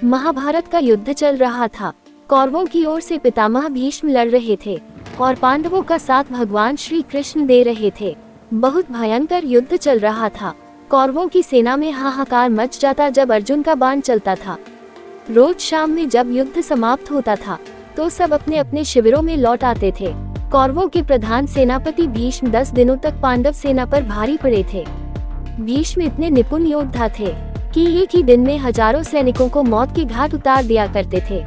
महाभारत का युद्ध चल रहा था। कौरवों की ओर से पितामह भीष्म लड़ रहे थे और पांडवों का साथ भगवान श्री कृष्ण दे रहे थे। बहुत भयंकर युद्ध चल रहा था। कौरवों की सेना में हाहाकार मच जाता जब अर्जुन का बाण चलता था। रोज शाम में जब युद्ध समाप्त होता था तो सब अपने अपने शिविरों में लौट आते थे। कौरवों के प्रधान सेनापति भीष्म 10 दिनों तक पांडव सेना पर भारी पड़े थे। भीष्म इतने निपुण योद्धा थे कि एक ही दिन में हजारों सैनिकों को मौत के घाट उतार दिया करते थे।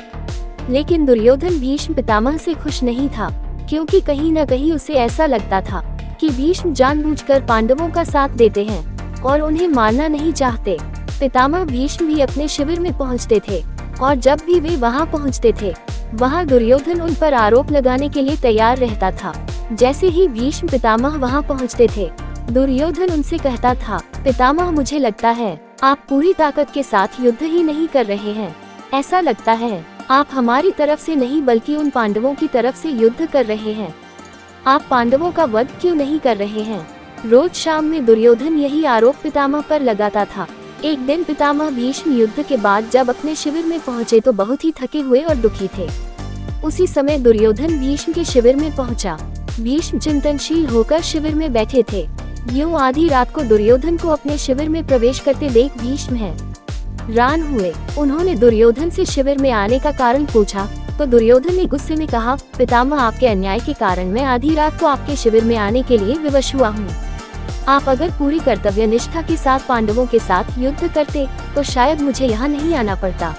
लेकिन दुर्योधन भीष्म पितामह से खुश नहीं था, क्योंकि कहीं न कहीं उसे ऐसा लगता था कि भीष्म जानबूझकर पांडवों का साथ देते हैं और उन्हें मारना नहीं चाहते। पितामह भीष्म भी अपने शिविर में पहुंचते थे और जब भी वे वहां पहुंचते थे, वहां दुर्योधन उन पर आरोप लगाने के लिए तैयार रहता था। जैसे ही भीष्म पितामह वहां पहुंचते थे, दुर्योधन उनसे कहता था, पितामह मुझे लगता है आप पूरी ताकत के साथ युद्ध ही नहीं कर रहे हैं। ऐसा लगता है आप हमारी तरफ से नहीं बल्कि उन पांडवों की तरफ से युद्ध कर रहे हैं। आप पांडवों का वध क्यों नहीं कर रहे हैं? रोज शाम में दुर्योधन यही आरोप पितामह पर लगाता था। एक दिन पितामह भीष्म युद्ध के बाद जब अपने शिविर में पहुंचे तो बहुत ही थके हुए और दुखी थे। उसी समय दुर्योधन भीष्म के शिविर में पहुंचा। भीष्म चिंतनशील होकर शिविर में बैठे थे। यूं आधी रात को दुर्योधन को अपने शिविर में प्रवेश करते देख भीष्म हैरान हुए। उन्होंने दुर्योधन से शिविर में आने का कारण पूछा तो दुर्योधन ने गुस्से में कहा, पितामह आपके अन्याय के कारण मैं आधी रात को आपके शिविर में आने के लिए विवश हुआ हूँ। आप अगर पूरी कर्तव्य निष्ठा के साथ पांडवों के साथ युद्ध करते तो शायद मुझे यहाँ नहीं आना पड़ता।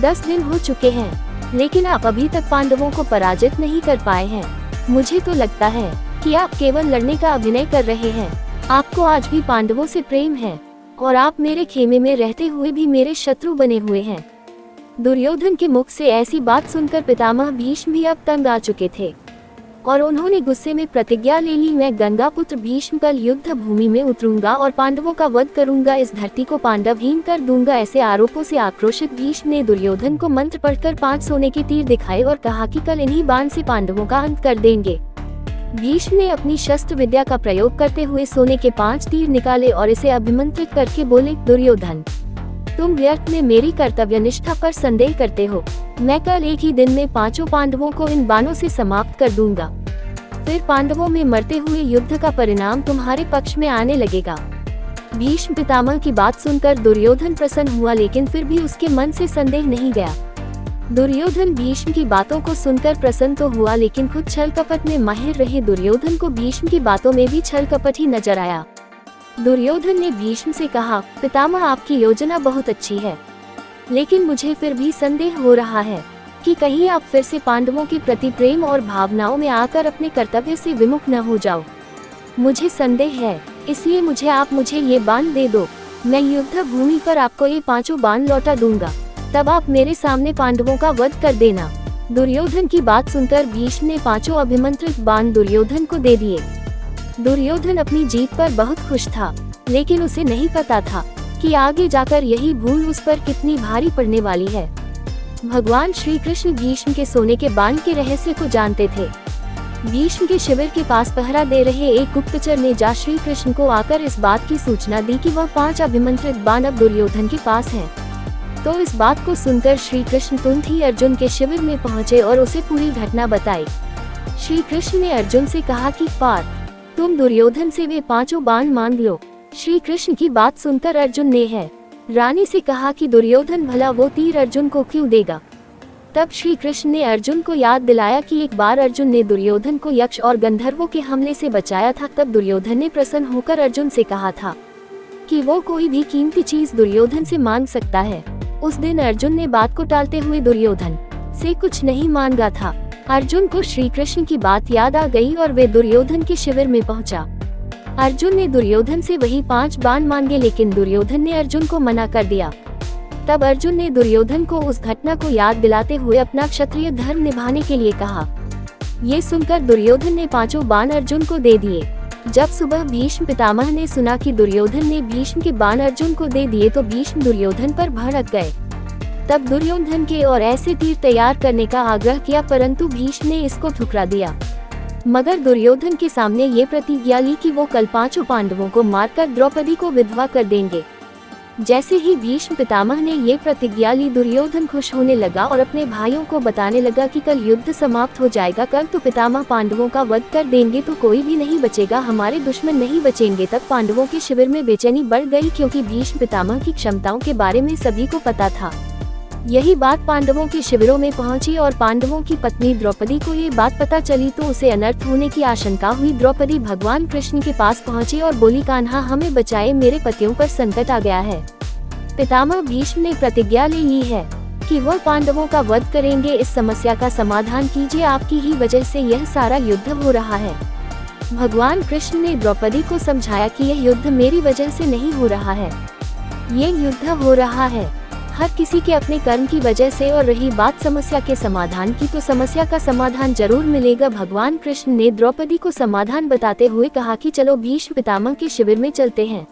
10 दिन हो चुके हैं, लेकिन आप अभी तक पांडवों को पराजित नहीं कर पाए हैं। मुझे तो लगता है कि आप केवल लड़ने का अभिनय कर रहे हैं। आपको आज भी पांडवों से प्रेम है और आप मेरे खेमे में रहते हुए भी मेरे शत्रु बने हुए हैं। दुर्योधन के मुख से ऐसी बात सुनकर पितामह भीष्म भी अब तंग आ चुके थे और उन्होंने गुस्से में प्रतिज्ञा ले ली, मैं गंगा पुत्र भीष्म कल युद्ध भूमि में उतरूंगा और पांडवों का वध करूंगा, इस धरती को पांडवहीन कर दूंगा। ऐसे आरोपों से आक्रोशित भीष्म ने दुर्योधन को मंत्र पढ़कर 5 सोने के तीर दिखाए और कहा कि कल इन्हीं बाण से पांडवों का अंत कर देंगे। भीष्म ने अपनी शस्त्र विद्या का प्रयोग करते हुए सोने के 5 तीर निकाले और इसे अभिमंत्रित करके बोले, दुर्योधन तुम व्यर्थ में मेरी कर्तव्य निष्ठा पर संदेह करते हो। मैं कल एक ही दिन में 5 पांडवों को इन बाणों से समाप्त कर दूंगा। फिर पांडवों में मरते हुए युद्ध का परिणाम तुम्हारे पक्ष में आने लगेगा। भीष्म पितामह की बात सुनकर दुर्योधन प्रसन्न हुआ, लेकिन फिर भी उसके मन से संदेह नहीं गया। दुर्योधन भीष्म की बातों को सुनकर प्रसन्न तो हुआ, लेकिन खुद छल कपट में माहिर रहे दुर्योधन को भीष्म की बातों में भी छल कपट ही नजर आया। दुर्योधन ने भीष्म से कहा, पितामह आपकी योजना बहुत अच्छी है, लेकिन मुझे फिर भी संदेह हो रहा है कि कहीं आप फिर से पांडवों के प्रति प्रेम और भावनाओं में आकर अपने कर्तव्य से विमुख न हो जाओ। मुझे संदेह है, इसलिए मुझे ये बाण दे दो। मैं युद्ध भूमि पर आपको ये 5 बाण लौटा दूंगा, तब आप मेरे सामने पांडवों का वध कर देना। दुर्योधन की बात सुनकर भीष्म ने 5 अभिमंत्रित बाण दुर्योधन को दे दिए। दुर्योधन अपनी जीत पर बहुत खुश था, लेकिन उसे नहीं पता था कि आगे जाकर यही भूल उस पर कितनी भारी पड़ने वाली है। भगवान श्री कृष्ण भीष्म के सोने के बाण के रहस्य को जानते थे। भीष्म के शिविर के पास पहरा दे रहे एक गुप्तचर ने जा श्री कृष्ण को आकर इस बात की सूचना दी कि वह 5 अभिमंत्रित बाण अब दुर्योधन के पास हैं। तो इस बात को सुनकर श्री कृष्ण तुरंत ही अर्जुन के शिविर में पहुंचे और उसे पूरी घटना बताई। श्री कृष्ण ने अर्जुन से कहा कि पार्थ, तुम दुर्योधन से वे 5 बाण मांग लो। श्री कृष्ण की बात सुनकर अर्जुन ने रानी से कहा कि दुर्योधन भला वो तीर अर्जुन को क्यों देगा। तब श्री कृष्ण ने अर्जुन को याद दिलाया कि एक बार अर्जुन ने दुर्योधन को यक्ष और गंधर्वों के हमले से बचाया था। तब दुर्योधन ने प्रसन्न होकर अर्जुन से कहा था कि वो कोई भी कीमती चीज दुर्योधन से मांग सकता है। उस दिन अर्जुन ने बात को टालते हुए दुर्योधन से कुछ नहीं मांगा था। अर्जुन को श्री कृष्ण की बात याद आ गई और वे दुर्योधन के शिविर में पहुंचा। अर्जुन ने दुर्योधन से वही 5 बाण मांगे, लेकिन दुर्योधन ने अर्जुन को मना कर दिया। तब अर्जुन ने दुर्योधन को उस घटना को याद दिलाते हुए अपना क्षत्रिय धर्म निभाने के लिए कहा। ये सुनकर दुर्योधन ने 5 बाण अर्जुन को दे दिए। जब सुबह भीष्म पितामह ने सुना कि दुर्योधन ने भीष्म के बाण अर्जुन को दे दिए तो भीष्म दुर्योधन पर भड़क गए। तब दुर्योधन के और ऐसे तीर तैयार करने का आग्रह किया, परंतु भीष्म ने इसको ठुकरा दिया। मगर दुर्योधन के सामने ये प्रतिज्ञा ली कि वो कल 5 पांडवों को मारकर द्रौपदी को विधवा कर देंगे। जैसे ही भीष्म पितामह ने ये प्रतिज्ञा ली, दुर्योधन खुश होने लगा और अपने भाइयों को बताने लगा कि कल युद्ध समाप्त हो जाएगा, कल तो पितामह पांडवों का वध कर देंगे तो कोई भी नहीं बचेगा, हमारे दुश्मन नहीं बचेंगे। तब पांडवों के शिविर में बेचैनी बढ़ गई, क्योंकि भीष्म पितामह की क्षमताओं के बारे में सभी को पता था। यही बात पांडवों के शिविरों में पहुंची और पांडवों की पत्नी द्रौपदी को ये बात पता चली तो उसे अनर्थ होने की आशंका हुई। द्रौपदी भगवान कृष्ण के पास पहुंची और बोली, कान्हा हमें बचाए, मेरे पतियों पर संकट आ गया है। पितामह भीष्म ने प्रतिज्ञा ले ली है कि वह पांडवों का वध करेंगे, इस समस्या का समाधान कीजिए, आपकी ही वजह से यह सारा युद्ध हो रहा है। भगवान कृष्ण ने द्रौपदी को समझाया कि यह युद्ध मेरी वजह से नहीं हो रहा है, ये युद्ध हो रहा है हर किसी के अपने कर्म की वजह से। और रही बात समस्या के समाधान की, तो समस्या का समाधान जरूर मिलेगा। भगवान कृष्ण ने द्रौपदी को समाधान बताते हुए कहा कि चलो भीष्म पितामह के शिविर में चलते हैं।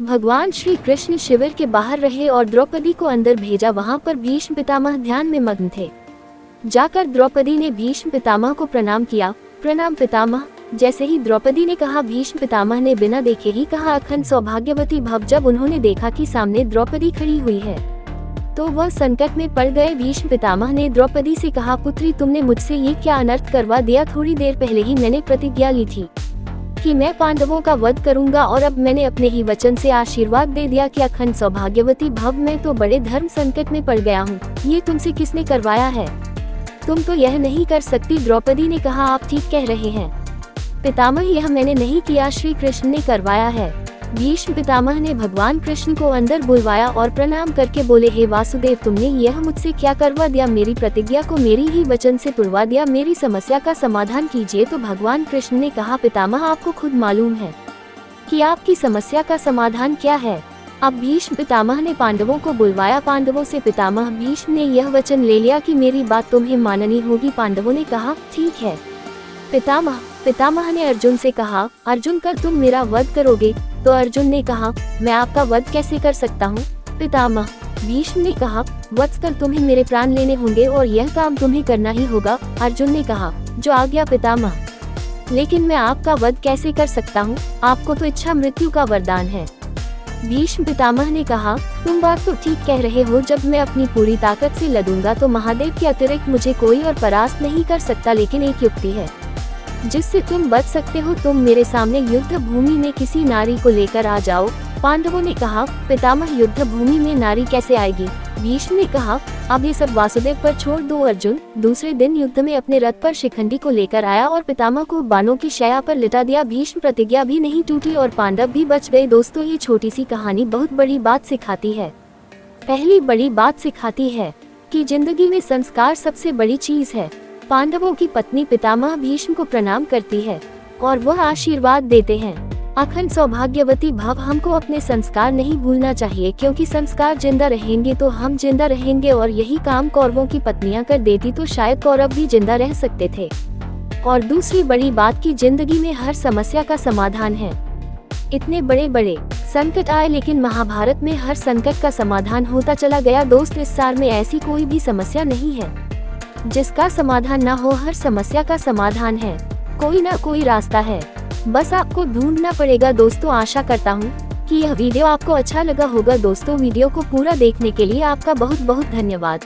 भगवान श्री कृष्ण शिविर के बाहर रहे और द्रौपदी को अंदर भेजा। वहां पर भीष्म पितामह ध्यान में मग्न थे। जाकर द्रौपदी ने भीष्म पितामह को प्रणाम किया। प्रणाम पितामह। जैसे ही द्रौपदी ने कहा, भीष्म पितामह ने बिना देखे ही कहा, अखंड सौभाग्यवती भव। जब उन्होंने देखा कि सामने द्रौपदी खड़ी हुई है तो वह संकट में पड़ गए। भीष्म पितामह ने द्रौपदी से कहा, पुत्री तुमने मुझसे ये क्या अनर्थ करवा दिया, थोड़ी देर पहले ही मैंने प्रतिज्ञा ली थी कि मैं पांडवों का वध करूंगा और अब मैंने अपने ही वचन से आशीर्वाद दे दिया कि अखंड सौभाग्यवती भव। मैं तो बड़े धर्म संकट में पड़ गया हूँ, ये तुमसे किसने करवाया है, तुम तो यह नहीं कर सकती। द्रौपदी ने कहा, आप ठीक कह रहे हैं पितामह, यह मैंने नहीं किया, श्री कृष्ण ने करवाया है। भीष्म पितामह ने भगवान कृष्ण को अंदर बुलवाया और प्रणाम करके बोले, हे वासुदेव, तुमने यह मुझसे क्या करवा दिया, मेरी प्रतिज्ञा को मेरी ही वचन से तुड़वा दिया, मेरी समस्या का समाधान कीजिए। तो भगवान कृष्ण ने कहा, पितामह आपको खुद मालूम है कि आपकी समस्या का समाधान क्या है। अब भीष्म पितामह ने पांडवों को बुलवाया। पांडवों से पितामह भीष्म ने यह वचन ले लिया कि मेरी बात तुम्हें माननी होगी। पांडवों ने कहा, ठीक है पितामह। पितामह ने अर्जुन से कहा, अर्जुन कल तुम मेरा वध करोगे। तो अर्जुन ने कहा, मैं आपका वध कैसे कर सकता हूँ पितामह। भीष्म ने कहा, वत्स कल तुम्हें मेरे प्राण लेने होंगे और यह काम तुम्हें करना ही होगा। अर्जुन ने कहा, जो आज्ञा पितामह, लेकिन मैं आपका वध कैसे कर सकता हूँ, आपको तो इच्छा मृत्यु का वरदान है। भीष्म पितामह ने कहा, तुम बात तो ठीक कह रहे हो, जब मैं अपनी पूरी ताकत से लड़ूंगा तो महादेव के अतिरिक्त मुझे कोई और परास्त नहीं कर सकता, लेकिन एक युक्ति है जिससे तुम बच सकते हो, तुम मेरे सामने युद्ध भूमि में किसी नारी को लेकर आ जाओ। पांडवों ने कहा, पितामह युद्ध भूमि में नारी कैसे आएगी। भीष्म ने कहा, अब ये सब वासुदेव पर छोड़ दो। अर्जुन दूसरे दिन युद्ध में अपने रथ पर शिखंडी को लेकर आया और पितामह को बाणों की शैया पर लिटा दिया। भीष्म प्रतिज्ञा भी नहीं टूटी और पांडव भी बच गए। दोस्तों, ये छोटी सी कहानी बहुत बड़ी बात सिखाती है। पहली बड़ी बात सिखाती है कि जिंदगी में संस्कार सबसे बड़ी चीज है। पांडवों की पत्नी पितामह भीष्म को प्रणाम करती है और वह आशीर्वाद देते हैं, अखंड सौभाग्यवती भव। हमको अपने संस्कार नहीं भूलना चाहिए, क्योंकि संस्कार जिंदा रहेंगे तो हम जिंदा रहेंगे। और यही काम कौरवों की पत्नियां कर देती तो शायद कौरव भी जिंदा रह सकते थे। और दूसरी बड़ी बात की जिंदगी में हर समस्या का समाधान है। इतने बड़े बड़े संकट आए, लेकिन महाभारत में हर संकट का समाधान होता चला गया। दोस्त, इस सार में ऐसी कोई भी समस्या नहीं है जिसका समाधान ना हो। हर समस्या का समाधान है, कोई ना कोई रास्ता है, बस आपको ढूंढना पड़ेगा। दोस्तों, आशा करता हूँ कि यह वीडियो आपको अच्छा लगा होगा। दोस्तों, वीडियो को पूरा देखने के लिए आपका बहुत बहुत धन्यवाद।